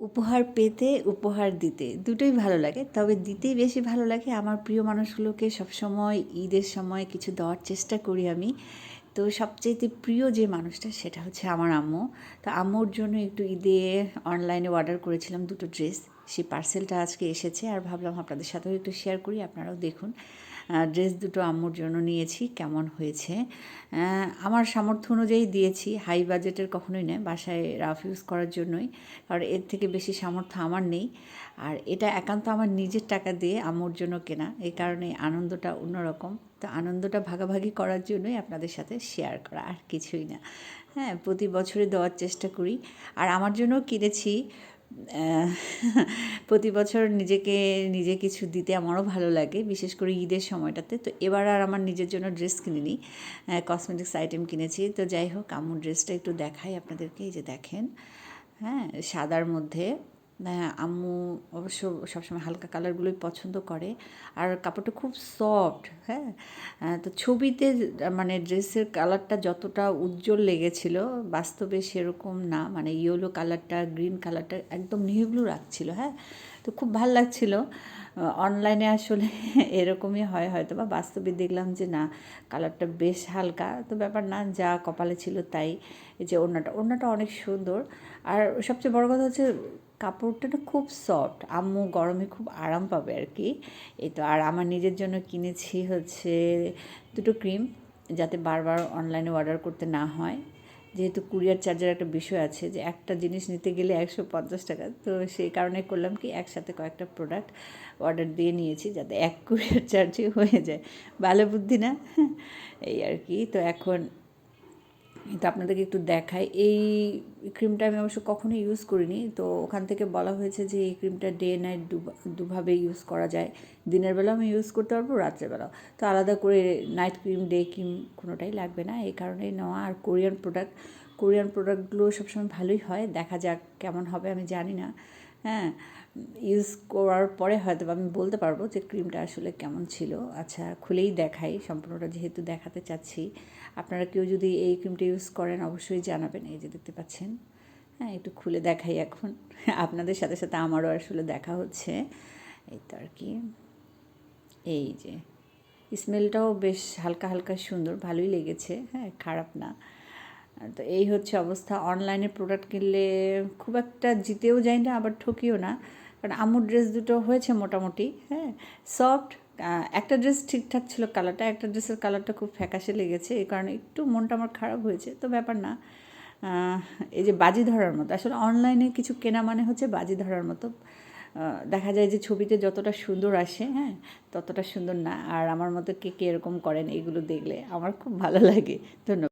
উপহার পেতে, উপহার দিতে দুটোই ভালো লাগে। তবে দিতেই বেশি ভালো লাগে। আমার প্রিয় মানুষগুলোকে সবসময় ঈদের সময় কিছু দেওয়ার চেষ্টা করি আমি। তো সবচাইতে প্রিয় যে মানুষটা সেটা হচ্ছে আমার আম্মু। তো আম্মুর জন্য একটু ঈদে অনলাইনে অর্ডার করেছিলাম 2টো ড্রেস। সেই পার্সেলটা আজকে এসেছে আর ভাবলাম আপনাদের সাথেও একটু শেয়ার করি, আপনারাও দেখুন। ড্রেস দুটো আম্মুর জন্য নিয়েছি, কেমন হয়েছে। আমার সামর্থ্য অনুযায়ী দিয়েছি, হাই বাজেটের কখনোই নয়, বাসায় রাফ ইউজ করার জন্যই, কারণ এর থেকে বেশি সামর্থ্য আমার নেই। আর এটা একান্ত আমার নিজের টাকা দিয়ে আম্মুর জন্য কেনা, এই কারণে আনন্দটা অন্যরকম। তো আনন্দটা ভাগাভাগি করার জন্যই আপনাদের সাথে শেয়ার করা, আর কিছুই না। হ্যাঁ, প্রতি বছরে দেওয়ার চেষ্টা করি। আর আমার জন্যও কিনেছি। প্রতি বছর নিজে কিছু দিতে আমারও ভালো লাগে, বিশেষ করে ঈদের সময়টাতে। তো এবার আর আমার নিজের জন্য ড্রেস কিনিনি, কসমেটিক্স আইটেম কিনেছি। তো যাই হোক, আম্মুর ড্রেসটা একটু দেখাই আপনাদেরকে। এই যে দেখেন, হ্যাঁ, সাদার মধ্যে। আম্মু অবশ্য সবসময় হালকা কালারগুলোই পছন্দ করে, আর কাপড়টা খুব সফট। হ্যাঁ, তো ছবিতে মানে ড্রেসের কালারটা যতটা উজ্জ্বল লেগেছিল, বাস্তবে সেরকম না। মানে ইয়েলো কালারটা, গ্রিন কালারটা একদম নেভি ব্লু রাখছিল। হ্যাঁ, তো খুব ভাল লাগছিল। অনলাইনে আসলে এরকমই হয় হয়তো, বা বাস্তবে দেখলাম যে না, কালারটা বেশ হালকা। তো ব্যাপার না, যা কপালে ছিল তাই। এই যে ওড়নাটা অনেক সুন্দর। আর সবচেয়ে বড় কথা হচ্ছে কাপড়টা না খুব সফট, আম্মু গরমে খুব আরাম পাবে আর কি। এই তো। আর আমার নিজের জন্য কিনেছি হচ্ছে 2টো ক্রিম, যাতে বারবার অনলাইনে অর্ডার করতে না হয়। যেহেতু কুরিয়ার চার্জের একটা বিষয় আছে, যে একটা জিনিস নিতে গেলে 150 টাকা, তো সেই কারণে করলাম কি, একসাথে কয়েকটা প্রোডাক্ট অর্ডার দিয়ে নিয়েছি, যাতে এক কুরিয়ার চার্জে হয়ে যায়। ভালো বুদ্ধি না? এই আর কি। তো এখন তো আপনাদেরকে একটু দেখাই। এই ক্রিমটা আমি অবশ্য কখনো ইউজ করিনি। তো ওখান থেকে বলা হয়েছে যে এই ক্রিমটা ডে নাইট দুভাবে ইউজ করা যায়। দিনের বেলাও আমি ইউজ করতে পারবো, রাত্রেবেলাও। তো আলাদা করে নাইট ক্রিম, ডে ক্রিম কোনোটাই লাগবে না, এই কারণেই নেওয়া। আর কোরিয়ান প্রোডাক্টগুলো সবসময় ভালোই হয়। দেখা যাক কেমন হবে, আমি জানি না। হ্যাঁ, ইউজ করার পরে হয়তো আমি বলতে পারবো যে ক্রিমটা আসলে কেমন ছিল। আচ্ছা, খুলেই দেখাই, সম্পূর্ণটা যেহেতু দেখাতে চাচ্ছি। আপনারা কেউ যদি এই ক্রিমটা ইউজ করেন অবশ্যই জানাবেন। এই যে দেখতে পাচ্ছেন, হ্যাঁ, একটু খুলে দেখাই এখন। আপনাদের সাথে সাথে আমারও আসলে দেখা হচ্ছে। এই তো আর কি। এই যে স্মেলটাও বেশ হালকা হালকা সুন্দর, ভালোই লেগেছে। হ্যাঁ, খারাপ না। তো এই হচ্ছে অবস্থা। অনলাইনে প্রোডাক্ট কিনলে খুব একটা জিতেও যায় না, আবার ঠকিও না। কারণ আম্মুর ড্রেস দুটো হয়েছে মোটামুটি, হ্যাঁ, সফট। একটা ড্রেস ঠিকঠাক ছিল কালারটা, একটা ড্রেসের কালারটা খুব ফ্যাকাশে লেগেছে, এই কারণে একটু মনটা আমার খারাপ হয়েছে। তো ব্যাপার না। এই যে বাজি ধরার মতো, আসলে অনলাইনে কিছু কেনা মানে হচ্ছে বাজি ধরার মতো। দেখা যায় যে ছবিতে যতটা সুন্দর আসে, হ্যাঁ, ততটা সুন্দর না। আর আমার মতো কে কে এরকম করেন, এগুলো দেখলে আমার খুব ভালো লাগে। ধন্যবাদ।